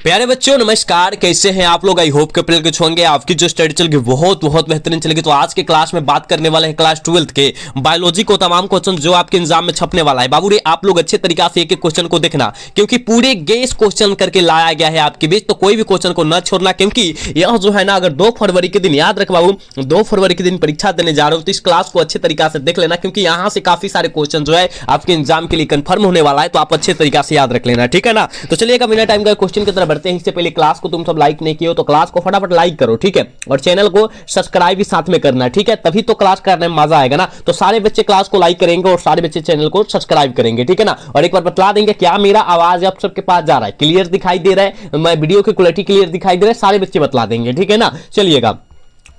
प्यारे बच्चों नमस्कार, कैसे हैं आप लोग। आई होप के प्रिय कुछ होंगे। आपकी जो स्टडी चल गई बहुत बहुत बेहतरीन चलेगी। तो आज के क्लास में बात करने वाले हैं क्लास 12th के बायोलॉजी को तमाम क्वेश्चन जो आपके एग्जाम में छपने वाला है। बाबू रे आप लोग अच्छे तरीका से एक एक क्वेश्चन को देखना, क्योंकि पूरे गेस क्वेश्चन करके लाया गया है आपके बीच। तो कोई भी क्वेश्चन को न छोड़ना, क्योंकि यह जो है ना, अगर 2 फरवरी के दिन, याद रख बाबू, 2 फरवरी के दिन परीक्षा देने जा रहे हो तो इस क्लास को अच्छे तरीका से देख लेना, क्योंकि यहां से काफी सारे क्वेश्चन जो है आपके एग्जाम के लिए कंफर्म होने वाला है। तो आप अच्छे तरीका से याद रख लेना, ठीक है ना। तो चलिएगा बिना टाइम का क्वेश्चन की तरफ बढ़ते हैं। इससे पहले क्लास को तुम सब लाइक नहीं किए हो तो क्लास को फटाफट लाइक करो, ठीक है, और चैनल को सब्सक्राइब भी साथ में करना, ठीक है, तभी तो क्लास करने में मजा आएगा ना। तो सारे बच्चे क्लास को लाइक करेंगे और सारे बच्चे चैनल को सब्सक्राइब करेंगे, ठीक है ना। और एक बार बतला देंगे, क्या मेरा आवाज आप सबके पास जा रहा है, क्लियर दिखाई दे रहा है, मैं वीडियो की क्वालिटी क्लियर दिखाई दे रहा है, सारे बच्चे बतला देंगे, ठीक है ना। चलिएगा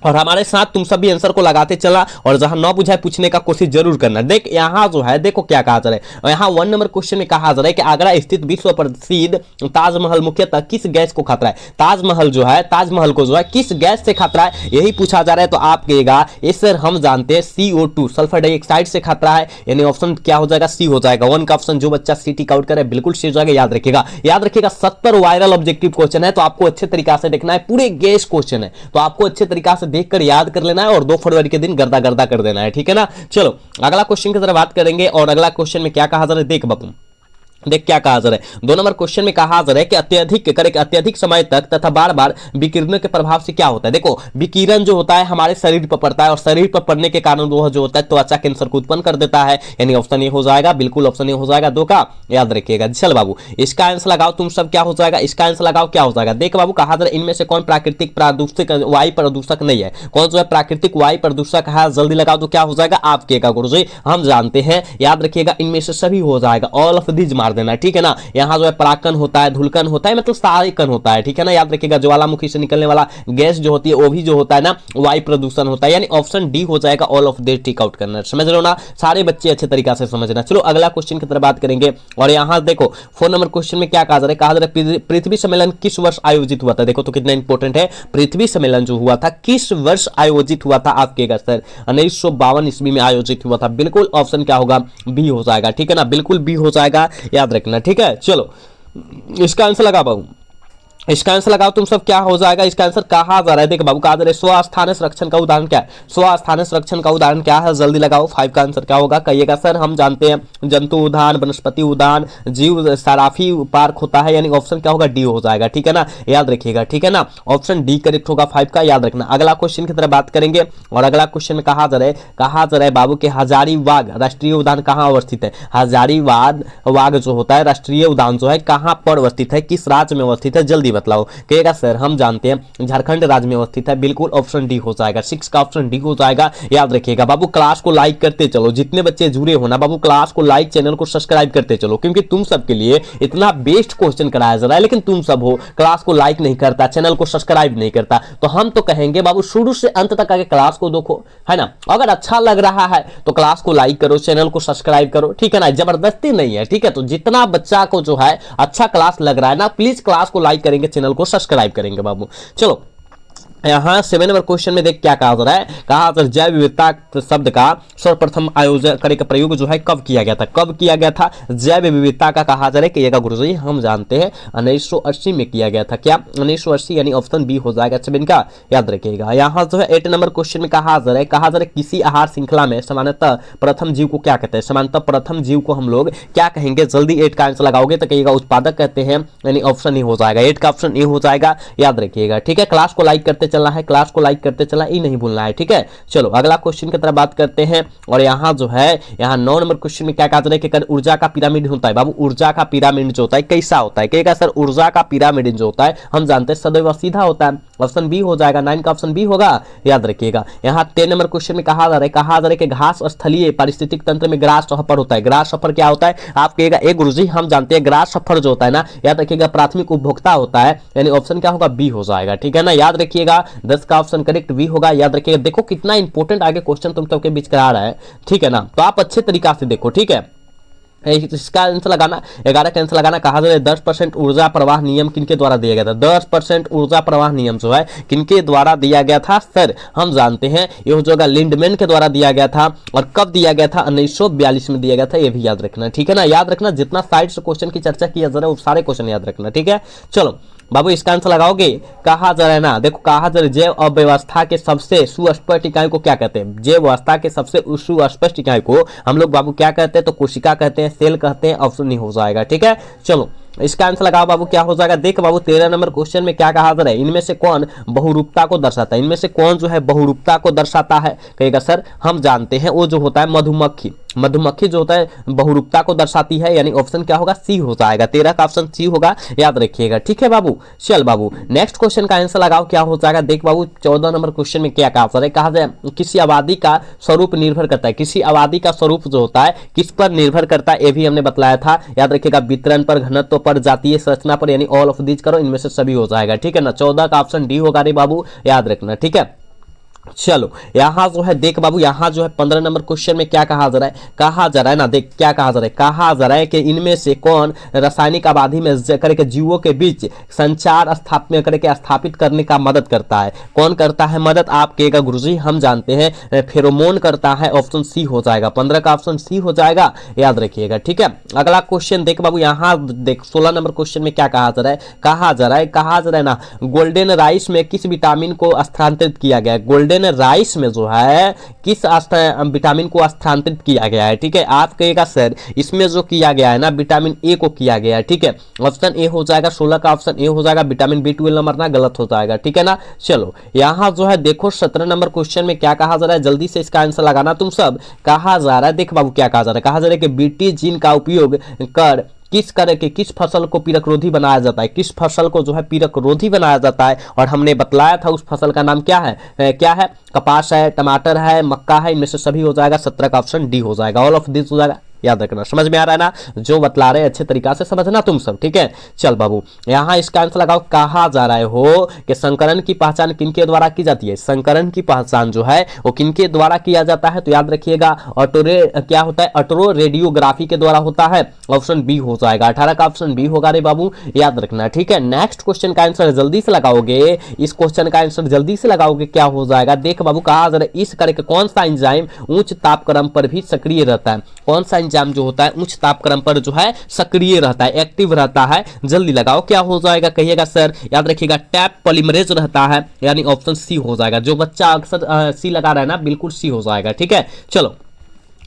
और हमारे साथ तुम सब भी आंसर को लगाते चला, और जहां न बुझाए पूछने का कोशिश जरूर करना। देख यहां जो है, देखो क्या कहा जा रहा है, यहां 1 नंबर क्वेश्चन में कहा जा रहा है कि आगरा स्थित विश्व प्रसिद्ध ताजमहल मुख्यतः किस गैस को खतरा है। ताजमहल जो है, ताजमहल को जो है किस गैस से खतरा है, यही पूछा जा रहा है। तो आप कहेगा इस सर हम जानते हैं CO2 सल्फर डाइऑक्साइड से खतरा है, यानी ऑप्शन क्या हो जाएगा, सी हो जाएगा। 1 का ऑप्शन जो बच्चा सी टिक आउट करे बिल्कुल सी हो जाएगा। याद रखिएगा, याद रखिएगा 70 वायरल ऑब्जेक्टिव क्वेश्चन है, तो आपको अच्छे तरीका से देखना है। पूरे गैस क्वेश्चन है, तो आपको अच्छे तरीका से देखकर याद कर लेना है और 2 फरवरी के दिन गर्दा गर्दा कर देना है, ठीक है ना। चलो अगला क्वेश्चन की तरफ बात करेंगे। और अगला क्वेश्चन में क्या कहा जा रहा है, देख बापू, देख क्या कहा जा रहा है। 2 नंबर क्वेश्चन में कहा जा रहा है कि अत्यधिक समय तक तथा बार बार विकिरणों के प्रभाव से क्या होता है। देखो विकिरण जो होता है हमारे शरीर पर पड़ता है, और शरीर पर पड़ने के कारण वह जो होता है त्वचा कैंसर को उत्पन्न कर देता है, यानी ऑप्शन ए हो जाएगा, बिल्कुल ऑप्शन ए हो जाएगा 2 का। याद रखिएगा। चल बाबू इसका आंसर लगाओ तुम सब, क्या हो जाएगा, इसका आंसर लगाओ क्या हो जाएगा। देख बाबू कहा जा रहा है इनमें से कौन प्राकृतिक प्रदूषक वायु प्रदूषक नहीं है, कौन जो है प्राकृतिक वायु प्रदूषक है, जल्दी लगाओ तो क्या हो जाएगा आपके का गुरुजी हम जानते हैं। याद रखिएगा इनमें से सभी हो जाएगा, ऑल ऑफ दीज मार देना, ठीक है ना। यहां जो है परागकण होता है, धूलकण होता है, मतलब सारे कण होता है, ठीक है ना। याद रखिएगा ज्वालामुखी से निकलने वाला गैस जो होती है वो भी जो होता है ना वायु प्रदूषण होता है, यानी ऑप्शन डी हो जाएगा, all of this tick out करना। समझ लो ना, सारे बच्चे अच्छे तरीके से समझना। चलो अगला क्वेश्चन की तरफ बात करेंगे। और यहां देखो 4 नंबर क्वेश्चन में क्या कहा जा रहा है, कहा जा रहा है पृथ्वी सम्मेलन किस वर्ष आयोजित हुआ था। देखो तो कितना इंपॉर्टेंट है, पृथ्वी सम्मेलन जो हुआ था किस वर्ष आयोजित हुआ था आपके सर, 1952 ईस्वी में आयोजित हुआ था। बिल्कुल ऑप्शन क्या होगा, बी हो जाएगा, ठीक है ना, बिल्कुल बी हो जाएगा, याद रखना, ठीक है। चलो इसका आंसर लगा पाऊं, इसका आंसर लगाओ तुम सब, क्या हो जाएगा। इसका आंसर कहा जा रहा है, देख बाबू कहा जा रहा है स्वस्थान संरक्षण का उदाहरण क्या है, स्वस्थान संरक्षण का उदाहरण क्या है, जल्दी लगाओ। 5 का आंसर क्या होगा, कहिएगा सर हम जानते हैं जंतु उद्यान, वनस्पति उद्यान, जीव सराफी पार्क होता है, यानी ऑप्शन क्या होगा, डी हो जाएगा, ठीक है ना। याद रखिएगा, ठीक है ना, ऑप्शन डी करेक्ट होगा 5 का, याद रखना। अगला क्वेश्चन की तरफ बात करेंगे। और अगला क्वेश्चन में कहा जा रहा है बाबू के हजारीबाग राष्ट्रीय उद्यान कहाँ अवस्थित है। हजारीबाग जो होता है राष्ट्रीय उद्यान जो है कहाँ पर अवस्थित है, किस राज्य में अवस्थित है, जल्दी बतलाओ। कहेगा सर हम जानते हैं झारखंड राज्य में अवस्थित है, बिल्कुल ऑप्शन डी हो जाएगा, 6 का ऑप्शन डी हो जाएगा। याद रखिएगा बाबू क्लास को लाइक करते चलो, जितने बच्चे जुड़े हो ना बाबू क्लास को लाइक, चैनल को सब्सक्राइब करते चलो, क्योंकि तुम सबके लिए इतना बेस्ट क्वेश्चन कराया जा रहा है, लेकिन तुम सब हो क्लास को लाइक नहीं करता, चैनल को सब्सक्राइब नहीं करता। तो हम तो कहेंगे बाबू शुरू से अंत तक आगे क्लास को देखो, है ना। अगर अच्छा लग रहा है तो क्लास को लाइक करो, चैनल को सब्सक्राइब करो, ठीक है ना, जबरदस्ती नहीं है, ठीक है। तो जितना बच्चा को जो है अच्छा क्लास लग रहा है ना, प्लीज क्लास को लाइक करेंगे, चैनल को सब्सक्राइब करेंगे बाबू। चलो यहां 7 नंबर क्वेश्चन में देख क्या कहा जा रहा है, कहा जैव विविधता शब्द का सर्वप्रथम आयोजन करे का प्रयोग जो है कब किया गया था, कब किया गया था जैव विविधता का, कहा जा रहा है कि ये गुरुजी हम जानते हैं 1980 में किया गया था। क्या 1980, यानी ऑप्शन बी हो जाएगा 7 का, याद रखिएगा। यहां जो है 8 नंबर क्वेश्चन में कहा जा रहा है किसी आहार श्रृंखला में सामान्यतः प्रथम जीव को क्या कहते हैं, सामान्यतः प्रथम जीव को हम लोग क्या कहेंगे, जल्दी 8 का आंसर लगाओगे तो कहिएगा उत्पादक कहते हैं, यानी ऑप्शन ए हो जाएगा, 8 का ऑप्शन ए हो जाएगा, याद रखिएगा, ठीक है। क्लास को लाइक करते चलना है, क्लास को लाइक करते चला, ये नहीं भूलना है, ठीक है। चलो अगला क्वेश्चन की तरफ बात करते हैं। और यहां जो है यहां 9 नंबर क्वेश्चन में क्या कहा जा रहा है कि ऊर्जा का पिरामिड होता है बाबू, ऊर्जा का पिरामिड जो होता है कैसा होता है, कहेगा सर ऊर्जा का पिरामिड जो होता है हम जानते हैं सदैव सीधा होता है, ऑप्शन बी हो जाएगा, 9 का ऑप्शन बी होगा, याद रखिएगा। यहां 10 नंबर क्वेश्चन में कहा जा रहा है कि घास स्थलीय पारिस्थितिक तंत्र में ग्रास सफर होता है, ग्रास सफर क्या होता है आप कहेगा, एक गुरुजी हम जानते हैं ग्रास सफर जो होता है ना, याद रखिएगा प्राथमिक उपभोक्ता होता है, यानी ऑप्शन क्या होगा, बी हो जाएगा, ठीक है ना। याद रखिएगा 10 का ऑप्शन करेक्ट बी होगा, याद रखिएगा। देखो कितना इंपॉर्टेंट आगे क्वेश्चन तुम सबके बीच करा रहा है, ठीक है ना, तो आप अच्छे तरीका से देखो, ठीक है। इसका आंसर लगाना 11 का आंसर लगाना। कहा जा रहा है 10% ऊर्जा प्रवाह नियम किनके द्वारा दिया गया था? 10% ऊर्जा प्रवाह नियम जो है किनके द्वारा दिया गया था सर? हम जानते हैं ये हो जाएगा लिंडमैन के द्वारा दिया गया था। और कब दिया गया था? 1942 में दिया गया था। ये भी याद रखना, ठीक है ना? याद रखना, जितना साइड से क्वेश्चन की चर्चा किया जा रहा है वो सारे क्वेश्चन याद रखना, ठीक है? चलो बाबू इसका आंसर लगाओगे। कहा जा रहा है ना, देखो कहा जा रहा है जैव अव्यवस्था के सबसे सुस्पष्ट इकाई को क्या कहते हैं? जैव अवस्था के सबसे सुस्पष्ट इकाई को हम लोग बाबू क्या कहते हैं? तो कोशिका कहते हैं, सेल कहते हैं। ऑप्शन नहीं हो जाएगा, ठीक है? चलो इसका आंसर लगाओ बाबू, क्या हो जाएगा? देख बाबू 13 नंबर क्वेश्चन में क्या कहा जा रहा है? इनमें से कौन बहुरूपता को दर्शाता है? इनमें से कौन जो है बहुरूपता को दर्शाता है? कहेगा सर हम जानते हैं वो जो होता है मधुमक्खी। मधुमक्खी जो होता है बहुरूपता को दर्शाती है, यानी ऑप्शन क्या होगा? सी हो जाएगा। 13 का ऑप्शन सी होगा, याद रखिएगा, ठीक है बाबू? चल बाबू नेक्स्ट क्वेश्चन का आंसर लगाओ, क्या हो जाएगा? देख बाबू 14 नंबर क्वेश्चन में क्या कहा जा रहा है? कहा जाए किसी आबादी का स्वरूप निर्भर करता है। किसी आबादी का स्वरूप जो होता है किस पर निर्भर करता है? ये भी हमने बतलाया था, याद रखिएगा। वितरण पर, घनत्व पर, जातीय संरचना पर, यानी ऑल ऑफ दीज करो, इनमें से सभी हो जाएगा, ठीक है ना? 14 का ऑप्शन डी होगा रे बाबू, याद रखना, ठीक है? चलो यहां जो है देख बाबू, यहां जो है 15 नंबर क्वेश्चन में क्या कहा जा रहा है? कहा जा रहा है ना, देख क्या कहा जा रहा है? कहा जा रहा है कि इनमें से कौन रासायनिक आबादी में करके जीवों के बीच संचार स्थापित करके स्थापित करने का मदद करता है? कौन करता है मदद? आप कहेगा गुरुजी हम जानते हैं फेरोमोन करता है। ऑप्शन सी हो जाएगा, 15 का ऑप्शन सी हो जाएगा, याद रखिएगा, ठीक है? अगला क्वेश्चन देख बाबू, यहां देख 16 नंबर क्वेश्चन में क्या कहा जा रहा है? कहा जा रहा है ना, गोल्डन राइस में किस विटामिन को स्थानांतरित किया गया है? गोल्डन राइस में जो है किस विटामिन को स्थानांतरित किया गया है, ठीक है? आप कहेगा सर इसमें जो किया गया है ना विटामिन ए को किया गया है, ठीक है? ऑप्शन ए हो जाएगा, 16 का ऑप्शन ए हो जाएगा। विटामिन B12 नंबर ना गलत हो जाएगा, ठीक है ना? चलो यहां जो है देखो 17 नंबर क्वेश्चन में क्या कहा जा रहा है? जल्दी से इसका आंसर लगाना तुम सब। कहा जा रहा है, देख बाबू क्या कहा जा रहा है? कहा जा रहा है कि बीटी जीन का उपयोग कर किस तरह के किस फसल को पीरकरोधी बनाया जाता है? किस फसल को जो है पीरकरोधी बनाया जाता है? और हमने बतलाया था उस फसल का नाम क्या है? क्या है? कपास है, टमाटर है, मक्का है, इनमें से सभी हो जाएगा। 17 का ऑप्शन डी हो जाएगा, ऑल ऑफ दिस हो जाएगा, याद रखना। समझ में आ रहा है ना? जो बतला रहे अच्छे तरीका से समझना तुम सब, ठीक है? चल बाबू यहां इसका आंसर लगाओ। कहा जा रहा है हो कि संकरण की पहचान किनके द्वारा की जाती है? संकरण की पहचान जो है वो किनके द्वारा किया जाता है? तो याद रखिएगा क्या होता है? ऑटो रेडियोग्राफी के द्वारा होता है। ऑप्शन बी हो जाएगा, 18 का ऑप्शन बी होगा रे बाबू, याद रखना, ठीक है? नेक्स्ट क्वेश्चन का आंसर जल्दी से लगाओगे, इस क्वेश्चन का आंसर जल्दी से लगाओगे, क्या हो जाएगा? देख बाबू कहा जा रहा है इस करके कौन सा एंजाइम उच्च तापक्रम पर भी सक्रिय रहता है? कौन सा एंजाइम जो होता है उच्च तापक्रम पर जो है सक्रिय रहता है, एक्टिव रहता है? जल्दी लगाओ, क्या हो जाएगा? कहिएगा सर, याद रखिएगा टैप पॉलीमरेज रहता है, यानी ऑप्शन सी हो जाएगा। जो बच्चा अक्सर सी लगा रहा है ना, बिल्कुल सी हो जाएगा, ठीक है? चलो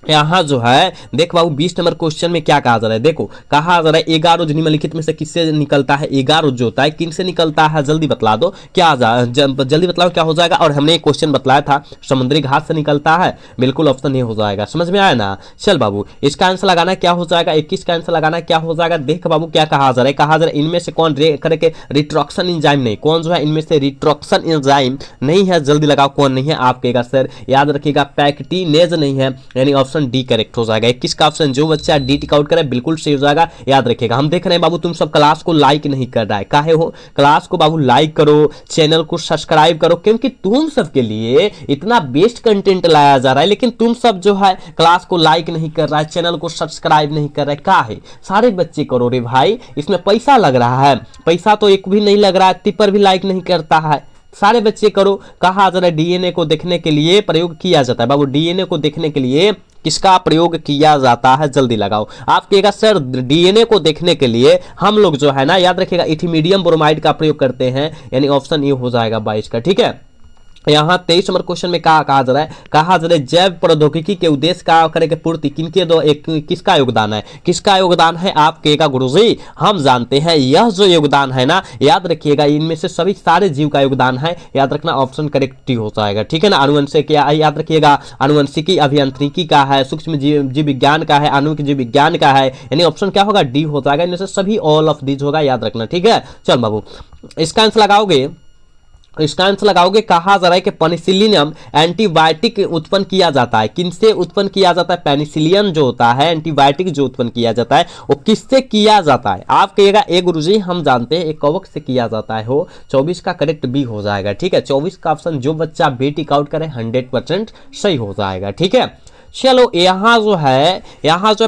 यहां जो है देख बाबू 20 नंबर क्वेश्चन में क्या कहा जा रहा है? देखो कहा जा रहा है एगारोज निम्नलिखित में से किससे निकलता है? एगारोज जो होता है किन से निकलता है? जल्दी बतला दो, क्या जल्दी बतलाओ क्या हो जाएगा? और हमने एक क्वेश्चन बतलाया था समुद्री घास से निकलता है, बिल्कुल ऑप्शन ए हो जाएगा। समझ में आया ना? चल बाबू इसका आंसर लगाना, क्या हो जाएगा? 21 का आंसर लगाना, क्या हो जाएगा? देख बाबू क्या कहा जा रहा है? कहा जा रहा है इनमें से कौन करके रिट्रॉक्शन एंजाइम नहीं, कौन जो है इनमें से रिट्रॉक्शन एंजाइम नहीं है? जल्दी लगाओ कौन नहीं है? आप कहेगा सर याद रखिएगा पैक्टिनेज नहीं है, यानी ऑप्शन डी करेक्ट हो जाएगा। 21 का ऑप्शन जो बच्चा डी टिक आउट करे बिल्कुल सही हो जाएगा, याद रखिएगा। हम देख रहे हैं बाबू तुम सब क्लास को लाइक नहीं कर रहा है, काहे हो? क्लास को बाबू लाइक करो, चैनल को सब्सक्राइब करो, क्योंकि तुम सब के लिए इतना बेस्ट कंटेंट लाया जा रहा है, लेकिन तुम सब जो है क्लास को लाइक नहीं कर रहा है, चैनल को सब्सक्राइब नहीं कर रहा है, काहे? सारे बच्चे करो रे भाई, इसमें पैसा लग रहा है। पैसा तो एक भी नहीं लग रहा है, तिपर भी लाइक नहीं करता है। सारे बच्चे करो। कहा जरा डीएनए को देखने के लिए प्रयोग किया जाता है बाबू, डीएनए को देखने के लिए किसका प्रयोग किया जाता है? जल्दी लगाओ। आप कहेगा सर डीएनए को देखने के लिए हम लोग जो है ना, याद रखिएगा इथिमीडियम ब्रोमाइड का प्रयोग करते हैं, यानी ऑप्शन ए हो जाएगा 22 का, ठीक है? यहाँ 23 नंबर क्वेश्चन में कहा जा रहा है? कहा जा रहा है जैव प्रौद्योगिकी के उद्देश्य का करके पूर्ति किनके दो किसका योगदान है? किसका योगदान है? आप कहेगा गुरुजी हम जानते हैं, यह जो योगदान है ना, याद रखिएगा इनमें से सभी सारे जीव का योगदान है, याद रखना ऑप्शन करेक्ट हो जाएगा, ठीक है ना? अनुवंशिक याद रखिएगा, अनुवंशिकी अभियांत्रिकी का है, सूक्ष्म जीव विज्ञान का है, आणविक जीव विज्ञान का है, यानी ऑप्शन क्या होगा? डी हो जाएगा। इनमें से सभी ऑल ऑफ दीज होगा, याद रखना, ठीक है? चल बाबू इसका आंसर लगाओगे, इसका आंसर लगाओगे। कहा जा रहा है कि पेनिसिलियम एंटीबायोटिक उत्पन्न किया जाता है, किनसे उत्पन्न किया जाता है? पेनिसिलियम जो होता है एंटीबायोटिक जो उत्पन्न किया जाता है वो किससे किया जाता है? आप कहिएगा ए गुरुजी हम जानते हैं एक कवक से किया जाता है हो। 24 का करेक्ट बी हो जाएगा, ठीक है? 24 का ऑप्शन जो बच्चा बी टिक आउट करे 100% सही हो जाएगा, ठीक है? चलो यहाँ जो है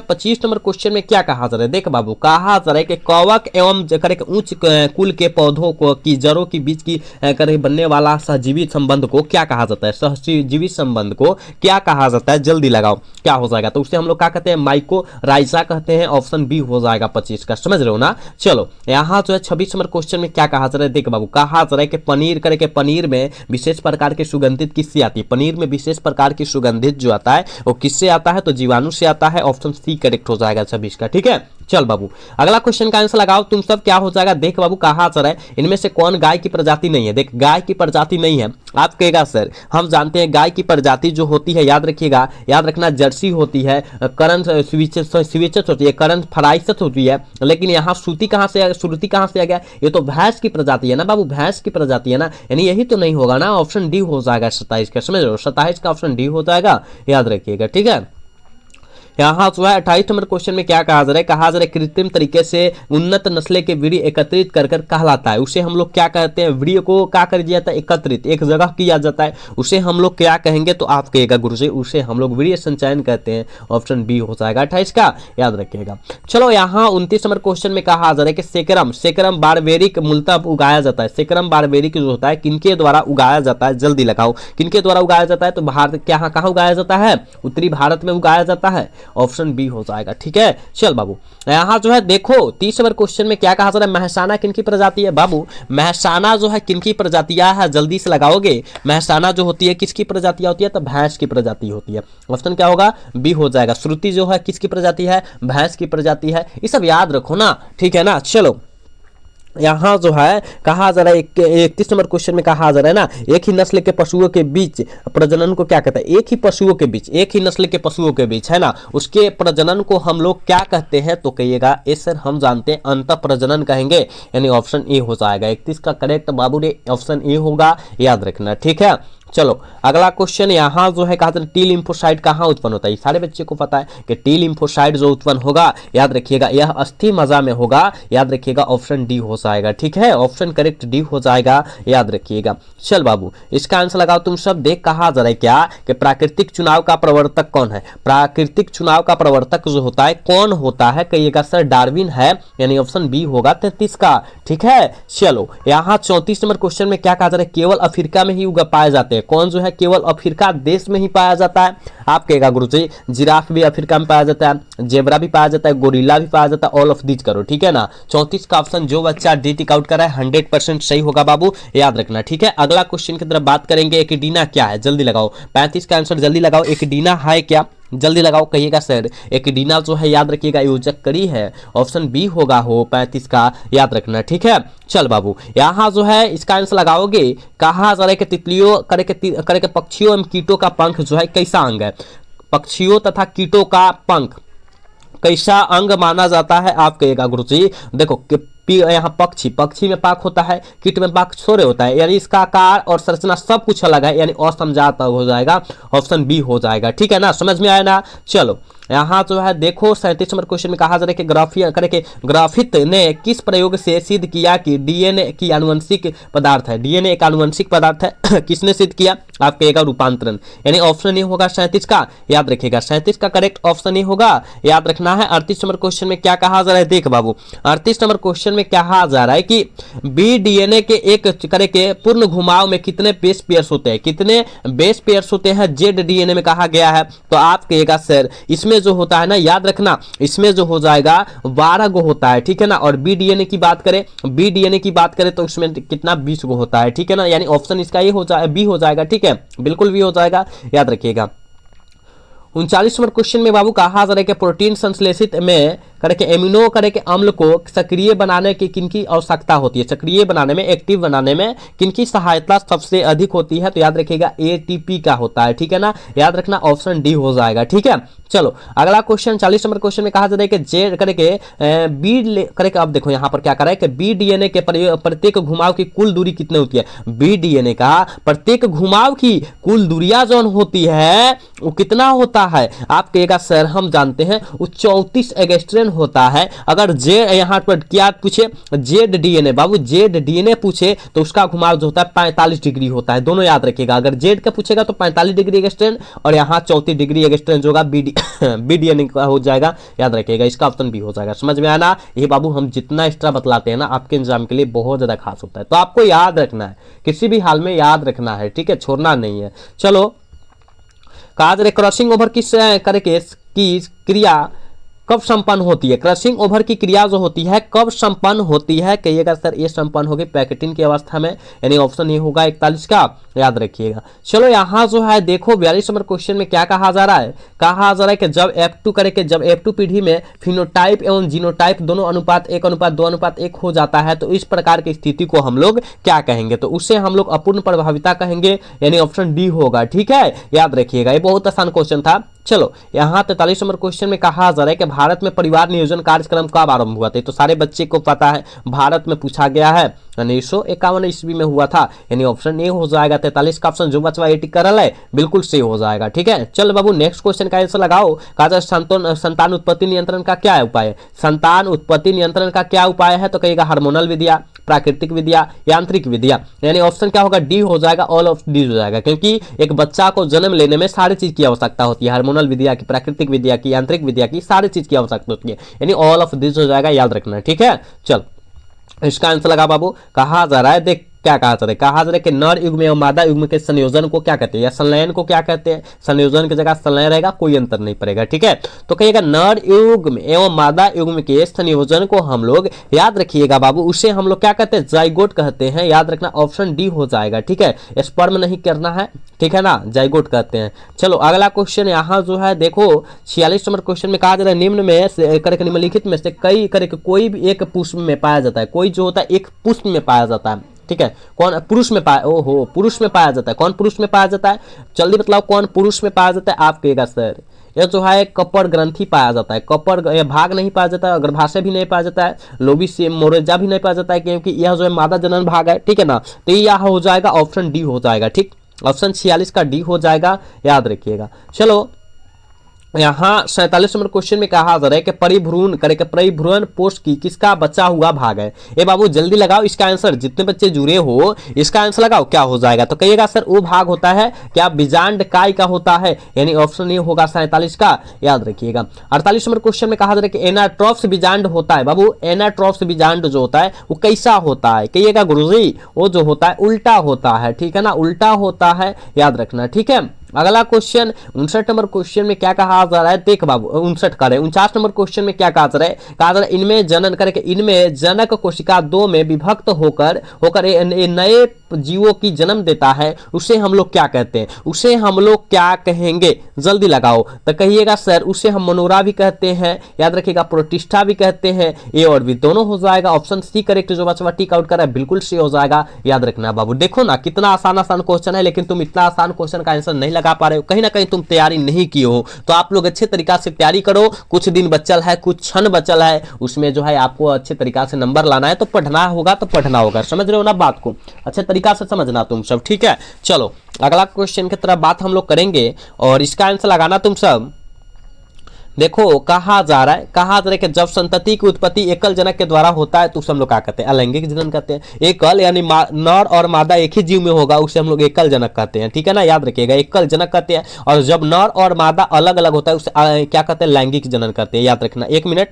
25 नंबर क्वेश्चन में क्या कहा जा रहा है, देख बाबू, कहा जा रहा है कि कवक एवं करके उच्च कुल के पौधों को की जड़ों के बीच की करके बनने वाला सहजीवी संबंध को क्या कहा जाता है, सहजीवी संबंध को क्या कहा जाता है, जल्दी लगाओ क्या हो जाएगा। तो उसे हम लोग क्या कहते हैं, माइकोराइजा कहते हैं। ऑप्शन बी हो जाएगा 25 का, समझ रहे हो ना। चलो यहाँ जो है 26 नंबर क्वेश्चन में क्या कहा जा रहा है, देख बाबू, कहा जा रहा है कि पनीर करके पनीर में विशेष प्रकार के सुगंधित किससे आती है, पनीर में विशेष प्रकार की सुगंधित जो आता है वो किससे आता है, तो जीवाणु से आता है। ऑप्शन सी करेक्ट हो जाएगा 26 का, ठीक है। चल बाबू अगला क्वेश्चन का आंसर लगाओ तुम सब, क्या हो जाएगा। देख बाबू कहा जा रहा है इनमें से कौन गाय की प्रजाति नहीं है। देख गाय की प्रजाति नहीं है, आप कहेगा सर हम जानते हैं गाय की प्रजाति जो होती है, याद रखिएगा, याद रखना, जर्सी होती है, करन स्विचेस होती है, करन फ्राइसस होती है। लेकिन यहाँ श्रुति कहाँ से आ गया, ये तो भैंस की प्रजाति है ना बाबू, भैंस की प्रजाति है ना, यानी यही तो नहीं होगा ना। ऑप्शन डी हो जाएगा 27 का, समझ रहे हो, 27 का ऑप्शन डी हो जाएगा, याद रखिएगा, ठीक है। यहाँ जो है 28 नंबर क्वेश्चन में क्या कहा जा रहा है, कहा जा रहा है कृत्रिम तरीके से उन्नत नस्ल के वीर्य एकत्रित कर कहलाता है। उसे हम लोग क्या कहते हैं, वीर्य को क्या कर दिया जाता है, एकत्रित एक जगह किया जाता है, उसे हम लोग क्या कहेंगे, तो आप कहेगा गुरु जी उसे हम लोग वीर्य संचयन कहते हैं। ऑप्शन बी हो जाएगा 28 का, याद रखिएगा। चलो यहाँ 29 नंबर क्वेश्चन में कहा जा रहा है कि सेक्रम बारबेरिक मूलतः उगाया जाता है। सेक्रम बारबेरिक जो होता है किनके द्वारा उगाया जाता है, जल्दी लगाओ, किनके द्वारा उगाया जाता है, तो भारत कहाँ उगाया जाता है, उत्तरी भारत में उगाया जाता है। ऑप्शन बी हो जाएगा, ठीक है। चल बाबू यहाँ जो है देखो 30 नंबर क्वेश्चन में क्या कहा जा रहा है, महसाना किनकी प्रजाति है। बाबू महसाना जो है किनकी प्रजातियां है, जल्दी से लगाओगे। महसाना जो होती है किसकी प्रजातियां होती है, तो भैंस की प्रजाति होती है। ऑप्शन क्या होगा, बी हो जाएगा। श्रुति जो है किसकी प्रजाति है, भैंस की प्रजाति है। ये सब याद रखो ना, ठीक है ना। चलो यहाँ जो है कहा जा रहा है 31 नंबर क्वेश्चन में कहा जा रहा है ना, एक ही नस्ल के पशुओं के बीच प्रजनन को क्या कहते हैं, एक ही नस्ल के पशुओं के बीच है ना, उसके प्रजनन को हम लोग क्या कहते हैं, तो कहिएगा ए सर हम जानते हैं अंतः प्रजनन कहेंगे, यानी ऑप्शन ए हो जाएगा। 31 का करेक्ट बाबू रे ऑप्शन ए होगा, याद रखना, ठीक है। चलो अगला क्वेश्चन यहाँ जो है कहा टी लिम्फोसाइट कहाँ उत्पन्न होता है, सारे बच्चे को पता है कि टी लिम्फोसाइट जो उत्पन्न होगा, याद रखिएगा, यह अस्थि मज्जा में होगा, याद रखिएगा। ऑप्शन डी हो जाएगा, ठीक है। ऑप्शन करेक्ट डी हो जाएगा, याद रखिएगा। चल बाबू इसका आंसर लगाओ तुम सब। देख कहा जा रहा है क्या कि प्राकृतिक चुनाव का प्रवर्तक कौन है, प्राकृतिक चुनाव का प्रवर्तक जो होता है कौन होता है, कहिएगा सर डार्विन है, यानी ऑप्शन बी होगा 33 का, ठीक है। चलो यहाँ 34 नंबर क्वेश्चन में क्या कहा जा रहा है, केवल अफ्रीका में ही पाए जाते हैं। कौन जो है, केवल अफ्रीका देश में ही पाया जाता है। आप कहेगा गुरुजी जिराफ भी अफ्रीका में पाया जाता है, जेबरा भी पाया जाता है, गोरिल्ला भी पाया जाता है, ऑल ऑफ दीज करो, ठीक है ना। 34 का ऑप्शन जो बच्चा डी टिक आउट कर रहा है 100% सही होगा बाबू, याद रखना, ठीक है। अगला क्वेश्चन की तरफ बात करेंगे, एक्टिना क्या है, जल्दी लगाओ। 35 का आंसर जल्दी लगाओ, एक्टिना है क्या, जल्दी लगाओ, कहिएगा सर एक्टिना जो है याद रखिएगा योजक करी है। ऑप्शन बी होगा हो 35 का, याद रखना, ठीक है। चल बाबू यहाँ जो है इसका आंसर लगाओगे, कहा जा रहा है कि तितलियों करे पक्षियों एवं कीटों का पंख जो है कैसा अंग है, पक्षियों तथा कीटों का पंख कैसा अंग माना जाता है। आप कहिएगा गुरुजी देखो यहाँ पक्षी में पाख होता है, कीट में पाख छोरे होता है, यानी इसका आकार और संरचना सब कुछ अलग है, यानी असमझाता हो जाएगा। ऑप्शन बी हो जाएगा, ठीक है ना, समझ में आया ना। चलो यहाँ जो है देखो 37 नंबर क्वेश्चन में कहा जा रहा है कि ग्राफित ने किस प्रयोग से सिद्ध किया कि डीएनए की आनुवंशिक पदार्थ है, डीएनए एक आनुवंशिक पदार्थ है। किसने सिद्ध किया, आप कहेगा रूपांतरण, यानी ऑप्शन ए होगा 37 का, याद रखिएगा। 37 का करेक्ट ऑप्शन ए होगा, याद रखना है। 38 नंबर क्वेश्चन में क्या कहा जा रहा है, देख बाबू 38 नंबर क्वेश्चन में कहा जा रहा है कि बी डीएनए के एक के पूर्ण घुमाव में कितने बेस पेयर्स होते हैं, कितने बेस पेयर्स होते हैं, जेड डीएनए में कहा गया है। तो आप कहेगा सर इसमें जो होता है ना, याद रखना, इसमें जो हो जाएगा 12 गो होता है, ठीक है ना। और बी डीएनए की बात करें तो इसमें कितना 20 गो होता है, ठीक है ना, यानी ऑप्शन इसका ये हो जाएगा, बी हो जाएगा, ठीक है, बिल्कुल भी हो जाएगा, याद रखिएगा। 39 नंबर क्वेश्चन में बाबू कहा जा रहा है कि प्रोटीन संश्लेषित में करके एमिनो करके अम्ल को सक्रिय बनाने की किनकी आवश्यकता होती है, सक्रिय बनाने में, एक्टिव बनाने में किनकी सहायता सबसे अधिक होती है, तो याद रखिएगा एटीपी का होता है, ठीक है ना, याद रखना। ऑप्शन डी हो जाएगा, ठीक है। चलो अगला क्वेश्चन 40 नंबर क्वेश्चन में कहा जा रहा है कि जेड करके बी करके, अब देखो यहाँ पर क्या कर रहा है कि बी डीएनए के प्रत्येक घुमाव की कुल दूरी कितनी होती है, बी डीएनए का प्रत्येक घुमाव की कुल दूरिया जो होती है वो कितना होता है। आप कहेगा सर हम जानते हैं वो 34 एंगस्ट्रॉन होता है। अगर जे यहाँ पर क्या पूछे जेड डीएनए, बाबू जेड डीएनए पूछे तो उसका घुमाव जो होता है 45 डिग्री होता है, दोनों याद रखिएगा। अगर जेड का पूछेगा तो 45 डिग्री एक्सटेंड और यहाँ 34 डिग्री एक्सटेंड होगा, बी डीएनए का हो जाएगा, याद रखिएगा। इसका ऑप्शन बी हो जाएगा। समझ में आना, ये बाबू हम जितना एक्स्ट्रा बतलाते हैं ना आपके एग्जाम के लिए बहुत ज्यादा खास होता है, तो आपको याद रखना है, किसी भी हाल में याद रखना है, ठीक है, छोड़ना नहीं है। चलो, कहा जा रहा है क्रॉसिंग ओवर किस करके की क्रिया कब संपन्न होती है? क्रशिंग ओवर की क्रिया जो होती है कब संपन्न होती है? कहिएगा सर ये संपन्न होगी पैकेटिंग की अवस्था में, यानी ऑप्शन ये होगा 41 का, याद रखिएगा। चलो यहाँ जो है देखो 42 नंबर क्वेश्चन में क्या कहा जा रहा है, कहा जा रहा है कि जब F2 करके जब F2 पीढ़ी में फिनोटाइप एवं जीनोटाइप दोनों अनुपात 1:2:1 हो जाता है तो इस प्रकार की स्थिति को हम लोग क्या कहेंगे? तो उससे हम लोग अपूर्ण प्रभाविता कहेंगे, यानी ऑप्शन डी होगा, ठीक है, याद रखिएगा। ये बहुत आसान क्वेश्चन था। चलो यहाँ 43 नंबर क्वेश्चन में कहा जा रहा है कि भारत में परिवार नियोजन कार्यक्रम कब आरंभ हुआ था? तो सारे बच्चे को पता है, भारत में पूछा गया है 1951 ईस्वी में हुआ था, यानी ऑप्शन ए हो जाएगा। 43 का ऑप्शन जो बचवा 80 करल है बिल्कुल सही हो जाएगा, ठीक है। चल बाबू नेक्स्ट क्वेश्चन का आंसर लगाओ। कहा संतान उत्पत्ति नियंत्रण का क्या उपाय है? संतान उत्पत्ति नियंत्रण का क्या उपाय है? तो कहेगा हार्मोनल विधिया, प्राकृतिक विधिया, यांत्रिक विधिया, यानी ऑप्शन क्या होगा? डी हो जाएगा, ऑल ऑफ डी हो जाएगा, क्योंकि एक बच्चा को जन्म लेने में सारी चीज की आवश्यकता होती है, हार्मोनल विधिया की, प्राकृतिक विधिया की, यांत्रिक विधिया की, सारी चीज की आवश्यकता होती है, यानी ऑल ऑफ दिस हो जाएगा, याद रखना, ठीक है। चल इसका आंसर लगा बाबू। कहा जा रहा है, देख क्या कहा जा रहा है, कहा जा रहा है कि नर युग्म एवं मादा युग्म के संयोजन को क्या कहते हैं, या संलयन को क्या कहते हैं? संयोजन की जगह संलयन रहेगा, कोई अंतर नहीं पड़ेगा, ठीक है। तो कहिएगा नर युग्म एवं मादा युग्म के संयोजन को हम लोग याद रखिएगा बाबू, उसे हम लोग क्या कहते हैं? जाइगोट कहते हैं, याद रखना, ऑप्शन डी हो जाएगा, ठीक है। स्पर्म नहीं करना है, ठीक है ना, जाइगोट कहते हैं। चलो अगला क्वेश्चन यहाँ जो है देखो 46 नंबर क्वेश्चन में कहा जा रहा है निम्न में करके निम्नलिखित में से कई करके कोई भी एक पुष्प में पाया जाता है, कोई जो होता है एक पुष्प में पाया जाता है, ठीक है। कौन पुरुष में पाया? ओहो, पुरुष में पाया जाता है। कौन पुरुष में पाया जाता है? जल्दी बतलाओ कौन पुरुष में पाया जाता है? आप कहेगा सर यह जो है कपर ग्रंथि पाया जाता है, कपर भाग नहीं पाया जाता है, गर्भाशय भी नहीं पाया जाता है, लोबी से मोरेजा भी नहीं पाया जाता है, क्योंकि यह जो है मादा जनन भाग है, ठीक है ना। तो यह हो जाएगा ऑप्शन डी हो जाएगा, ठीक, ऑप्शन 46 का डी हो जाएगा, याद रखिएगा। चलो यहाँ 47 नंबर क्वेश्चन में कहा जा रहा है कि परिभ्रूण करके परिभ्रूण पोष की किसका बचा हुआ भाग है? ए बाबू जल्दी लगाओ इसका आंसर, जितने बच्चे जुड़े हो इसका आंसर लगाओ, क्या हो जाएगा? तो कहिएगा सर वो भाग होता है क्या? बीजांड काय का होता है, यानी ऑप्शन ए होगा 47 का, याद रखिएगा। 48 नंबर क्वेश्चन में कहा जा रहा है कि एनाट्रोप्स बीजांड होता है, बाबू एनाट्रोप्स बीजांड जो होता है वो कैसा होता है? कहिएगा गुरुजी वो जो होता है उल्टा होता है, ठीक है ना, उल्टा होता है, याद रखना, ठीक है। अगला क्वेश्चन 59 नंबर क्वेश्चन में क्या कहा जा रहा है? देख बाबू 59 का 49 नंबर क्वेश्चन में क्या कहा जा रहा है? कहा जा रहा है इनमें जनन करके इनमें जनक कोशिका 2 में विभक्त होकर नए जीवों की जन्म देता है, उसे हम लोग क्या कहते हैं? उसे हम लोग क्या कहेंगे? जल्दी लगाओ। तो कहिएगा सर उसे हम मनोरा भी कहते हैं, याद रखिएगा, प्रोटिस्टा भी कहते हैं, ए और बी दोनों हो जाएगा। ऑप्शन सी करेक्ट जो बच्चा टिक आउट कर रहा है बिल्कुल सी हो जाएगा, याद रखना बाबू। देखो ना कितना आसान आसान क्वेश्चन है, लेकिन तुम इतना आसान क्वेश्चन का आंसर नहीं लगा पा रहे हो, कहीं ना कहीं तुम तैयारी नहीं किए हो। तो आप लोग अच्छे तरीका से तैयारी करो, कुछ दिन बचल है, कुछ क्षण बचल है, उसमें जो है आपको अच्छे तरीका से नंबर लाना है, तो पढ़ना होगा तो पढ़ना होगा, समझ रहे हो ना बात को, अच्छे तरीका से समझना तुम सब, ठीक है। चलो अगला क्वेश्चन की तरफ बात हम लोग करेंगे और इसका आंसर लगाना तुम सब। देखो कहा जा रहा है कि जब संतति की उत्पत्ति एकल जनक के द्वारा होता है तो उसे हम लोग क्या कहते हैं? अलैंगिक जनन कहते हैं। एकल यानी नर और मादा एक ही जीव में होगा उसे हम लोग एकल जनक कहते हैं, ठीक है ना, याद रखिएगा, एकल जनक कहते हैं। और जब नर और मादा अलग अलग होता है उसे क्या कहते हैं? लैंगिक जनन कहते हैं, याद रखना। 1 मिनट,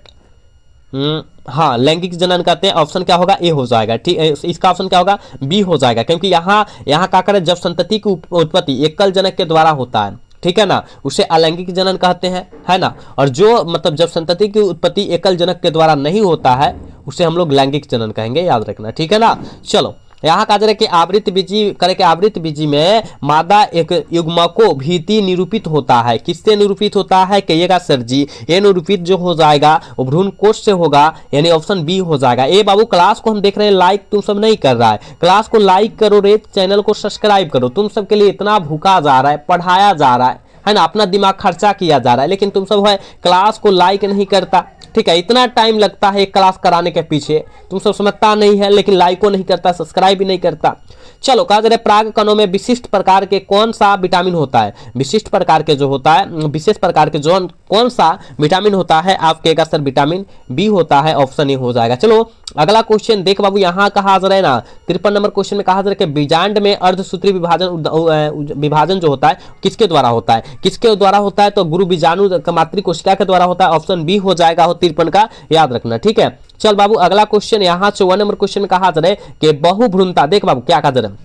हाँ लैंगिक जनन कहते हैं। ऑप्शन क्या होगा? ए हो जाएगा, ठीक है। इसका ऑप्शन क्या होगा? बी हो जाएगा, क्योंकि यहाँ क्या करें जब संतति की उत्पत्ति एकल जनक के द्वारा होता है, ठीक है ना, उसे अलैंगिक जनन कहते हैं, है ना। और जो मतलब जब संतति की उत्पत्ति एकल जनक के द्वारा नहीं होता है उसे हम लोग लैंगिक जनन कहेंगे, याद रखना, ठीक है ना। चलो यहाँ कहा जा रहा है कि आवृत बीजी में मादा एक युग्मको भीति निरूपित होता है, किससे निरूपित होता है? कहिएगा सर जी ये निरूपित जो हो जाएगा वो भ्रूण कोश से होगा, यानी ऑप्शन बी हो जाएगा। ए बाबू क्लास को हम देख रहे हैं लाइक तुम सब नहीं कर रहा है, क्लास को लाइक करो रे, चैनल को सब्सक्राइब करो, तुम सब के लिए इतना भूखा जा रहा है, पढ़ाया जा रहा है ना, अपना दिमाग खर्चा किया जा रहा है, लेकिन तुम सब है क्लास को लाइक नहीं करता, ठीक है। इतना टाइम लगता है एक क्लास कराने के पीछे, तुम सब समझता नहीं है, लेकिन लाइक को नहीं करता, सब्सक्राइब भी नहीं करता। चलो कहा जा रहा है पराग कणों में विशिष्ट प्रकार के कौन सा विटामिन होता है, विशिष्ट प्रकार के जो होता है, विशेष प्रकार के जो कौन सा विटामिन होता है, आप कहेगा सर विटामिन बी होता है, ऑप्शन ए हो जाएगा। चलो अगला क्वेश्चन देख बाबू, यहां कहा जा रहा है ना 53 नंबर क्वेश्चन में कहा जा रहा है कि बीजांड में अर्धसूत्री विभाजन जो होता है किसके द्वारा होता है, किसके द्वारा होता है, तो गुरु बीजाणु मातृ कोशिका के द्वारा होता है, ऑप्शन बी हो जाएगा हो 53 का, याद रखना, ठीक है। चल बाबू अगला क्वेश्चन यहाँ 54 नंबर क्वेश्चन में कहा जा रहा है कि बहुभ्रूणता, देख बाबू क्या कहा जा रहा है,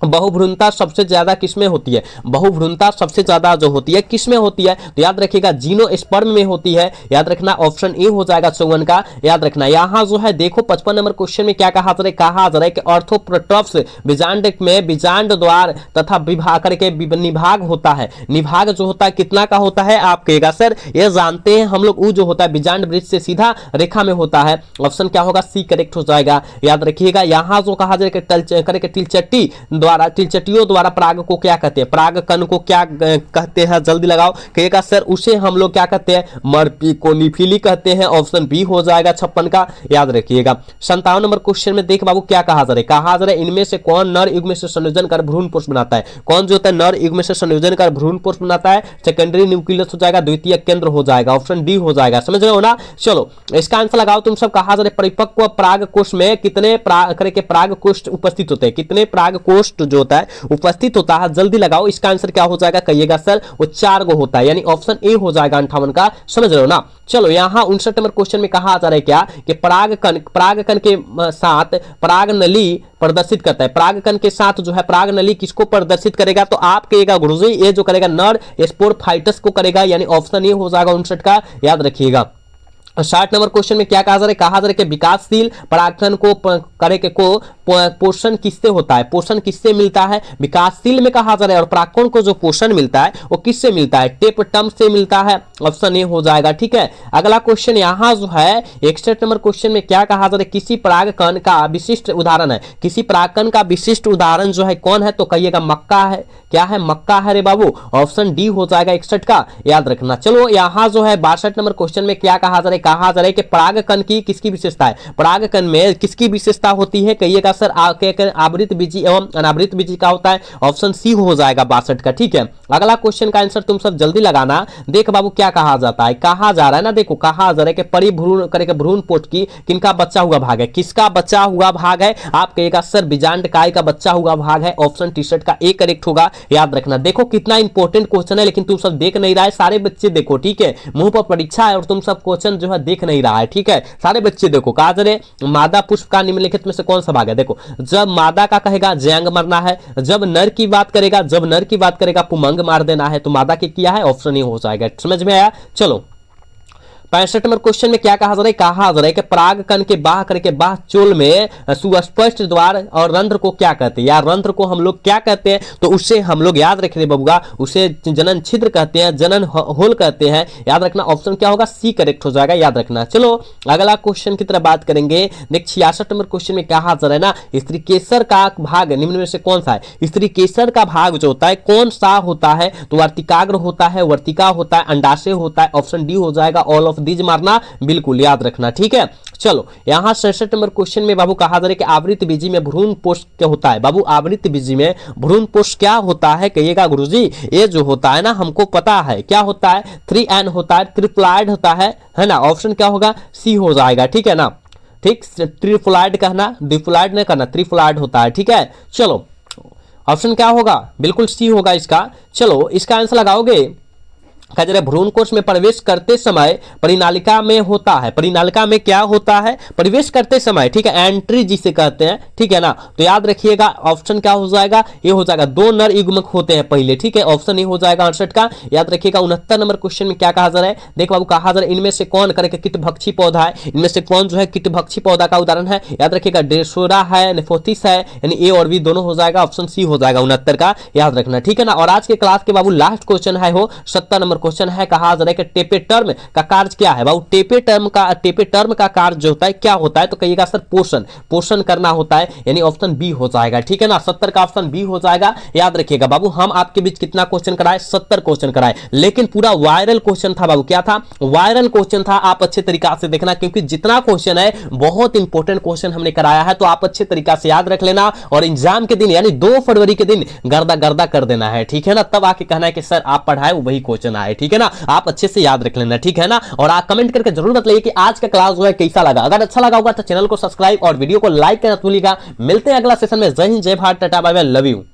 बहुभ्रूणता सबसे ज्यादा किसमें होती है, बहुभ्रूणता सबसे ज्यादा जो होती है किसमें होती है, तो याद रखिएगा जीनोस्पर्म में होती है, याद रखना ऑप्शन ए हो जाएगा 54 का, याद रखना। यहाँ जो है देखो 55 नंबर क्वेश्चन में क्या कहा जा रहा है कि ऑर्थोप्रोट्रॉप्स बीजांड में बीजांड द्वार तथा विभाग करके निभाग होता है, निभाग जो होता है कितना का होता है, आप कहेगा सर ये जानते हैं हम लोग, वो जो होता है बीजांड वृत्त से सीधा रेखा में होता है, ऑप्शन क्या होगा सी करेक्ट हो जाएगा, याद रखिएगा। यहाँ जो कहा जा रहा है तिलचट्टी द्वारा, तिलचट्टियों द्वारा पराग को क्या कहते हैं, पराग कण को क्या कहते हैं, जल्दी लगाओ, कहेगा सर उसे हम लोग क्या कहते हैं, मरपिकोनिफिली कहते हैं, ऑप्शन बी हो जाएगा 56 का, याद रखिएगा। 57 नंबर क्वेश्चन में देख बाबू क्या कहा जा रहा है, इनमें से कौन नर युग्म से संयोजन कर भ्रूण पुष्प बनाता है, कौन जो होता है नर युग्म से संयोजन कर भ्रूण पुष्प बनाता है, सेकेंडरी न्यूक्लियस हो जाएगा, द्वितीय केंद्र हो जाएगा, ऑप्शन डी हो जाएगा, समझ रहे हो ना। चलो इसका आंसर लगाओ तुम सब। कहा जा रहा है परिपक्व पराग कोष में कितने पराग कोष्ठ उपस्थित होते हैं, कितने पराग कोष्ठ जो होता है उपस्थित होता है, जल्दी लगाओ। इसका आंसर क्या हो जाएगा, कहिएगा सर वो 4 गो होता है, यानी ऑप्शन ए हो जाएगा 58 का, समझ रहे हो ना। चलो यहाँ 59 नंबर क्वेश्चन में कहा जा रहा है क्या कि परागकण के साथ पराग नली प्रदर्शित करता है, परागकण के साथ जो है पराग नली किसको प्रदर्शित करेगा, तो आप कहेगा गुरुजी ये जो करेगा नर स्पोरफाइटस को करेगा, यानी ऑप्शन ए हो जाएगा 59 का, याद रखिएगा। 60 नंबर क्वेश्चन में क्या कहा जा रहा है कि विकासशील परागकण को पोषण किससे होता है, पोषण किससे मिलता है, विकासशील में कहा जा रहा है, और परागकण को जो पोषण मिलता है वो किससे मिलता है, टेपटम से मिलता है, ऑप्शन ए हो जाएगा, ठीक है। अगला क्वेश्चन यहाँ जो है 61 नंबर क्वेश्चन में क्या कहा जा रहा है, किसी परागकण का विशिष्ट उदाहरण है, किसी परागकण का विशिष्ट उदाहरण जो है कौन है, तो कहिएगा मक्का है, क्या है मक्का है रे बाबू, ऑप्शन डी हो जाएगा 61 का, याद रखना। चलो यहाँ जो है 62 नंबर क्वेश्चन में क्या कहा जा रहा है कि परागकण की किसकी विशेषता है, परागकण में किसकी विशेषता होती है, कहिएगा सर आवृत बीजी एवं अनावृत बीजी का होता है, ऑप्शन सी हो जाएगा 62 का, ठीक है। अगला क्वेश्चन का आंसर तुम सब जल्दी लगाना। देख बाबू क्या कहा जाता है, कहा जा रहा है ना, देखो कहा जा रहा है कि परिभ्रूण करके भ्रूण पोट की किनका बच्चा हुआ भाग है, किसका बच्चा हुआ भाग है, आप कहेगा सर बीजांडकाय का बच्चा हुआ भाग है, ऑप्शन टी-शर्ट का ए करेक्ट होगा, याद रखना। देखो कितना इंपॉर्टेंट क्वेश्चन है, लेकिन तुम सब देख नहीं रहा है, सारे बच्चे देखो, ठीक है, मुंह पर परीक्षा है और तुम सब क्वेश्चन जो है देख नहीं रहा है, ठीक है, सारे बच्चे देखो। कहा जा रहा है मादा पुष्प का निम्नलिखित में से कौन सा भाग है, देखो जब मादा का कहेगा जैंग मरना है, जब नर की बात करेगा पुमंग मार देना है, तो मादा के किया है, ऑप्शन ए हो जाएगा, समझ में आया। चलो 65 नंबर क्वेश्चन में क्या कहा जा रहा है कि परागकण के बाह करके बाह चोल में सुस्पष्ट द्वार और रंध्र को क्या कहते हैं, या रंध्र को हम लोग क्या कहते हैं, तो उससे हम लोग याद रख रहे बबुआ, उसे जनन छिद्र कहते हैं, जनन होल कहते हैं, याद रखना, ऑप्शन क्या होगा सी करेक्ट हो जाएगा, याद रखना। चलो अगला क्वेश्चन की तरफ बात करेंगे। देख 66 नंबर क्वेश्चन में कहा जा रहा है ना, स्त्री केसर का भाग निम्न में से कौन सा है, स्त्री केसर का भाग जो होता है कौन सा होता है, तो वर्तिकाग्र होता है, वर्तिका होता है, अंडाशय होता है, ऑप्शन डी हो जाएगा, ऑल ऑफ दीज मारना, बिल्कुल याद रखना, ठीक है। चलो यहां 67 नंबर क्वेश्चन में बाबू कहा जा रहा है कि आवृत बीजी में भ्रूण पोष क्या होता है, बाबू आवृत बीजी में भ्रूण पोष क्या होता है, कहिएगा गुरुजी ये जो होता है ना हमको पता है क्या होता है, 3N होता है, ट्रिप्लॉइड होता है ना, ऑप्शन क्या होगा सी हो जाएगा, ठीक है ना, ठीक, ट्रिप्लॉइड कहना, डिप्लॉइड नहीं करना, ट्रिप्लॉइड होता है, ठीक है। चलो ऑप्शन क्या होगा, बिल्कुल सी होगा इसका। चलो इसका आंसर लगाओगे, भ्रूण कोश में प्रवेश करते समय परिनालिका में होता है, परिनालिका में क्या होता है, प्रवेश करते समय, ठीक है, एंट्री जिसे कहते हैं, ठीक है ना, तो याद रखिएगा ऑप्शन क्या हो जाएगा, ये हो जाएगा, 2 नर युग्मक होते हैं पहले, ठीक है, ऑप्शन ये हो जाएगा 68 का, याद रखिएगा। 69 नंबर क्वेश्चन में क्या कहा जा रहा है, देख बाबू कहा जा रहा है इनमें से कौन करके कीटभक्षी पौधा है, इनमें से कौन जो है कीटभक्षी पौधा का उदाहरण है, याद रखिएगा, ड्रेसोरा है, नेफोथिस है, यानी ए और बी दोनों हो जाएगा, ऑप्शन सी हो जाएगा 69 का, याद रखना, ठीक है ना। और आज के क्लास के बाबू लास्ट क्वेश्चन है हो 70 नंबर नंबर क्वेश्चन है, कहा जा रहा है कि टेपे टर्म का कार्य क्या है। बाबू टेपे टर्म का कार्य जो होता है क्या होता है, तो कहिएगा सर पोषण, पोषण करना होता है, यानी ऑप्शन बी हो जाएगा। ठीक है ना, 70 का ऑप्शन बी हो जाएगा। याद रखिएगा बाबू, हम आपके बीच कितना क्वेश्चन कराए, 70 क्वेश्चन कराए, लेकिन पूरा वायरल क्वेश्चन था बाबू। क्या था? वायरल क्वेश्चन था। आप अच्छे तरीका से देखना, क्योंकि जितना क्वेश्चन है बहुत इंपॉर्टेंट क्वेश्चन हमने कराया है, तो आप अच्छे तरीका से याद रख लेना और एग्जाम के दिन यानी 2 फरवरी के दिन गर्दा गर्दा कर देना है। ठीक है ना, तब आके कहना है कि सर आप पढ़ाए वही क्वेश्चन आए। ठीक है ना, आप अच्छे से याद रख लेना। ठीक है ना, और आप कमेंट करके जरूर बताइए कि आज का क्लास जो है कैसा लगा। अगर अच्छा लगा होगा तो चैनल को सब्सक्राइब और वीडियो को लाइक करना भूलिएगा। मिलते हैं अगला सेशन में। जय हिंद, जय भारत, टाटा, बाय बाय, लव यू।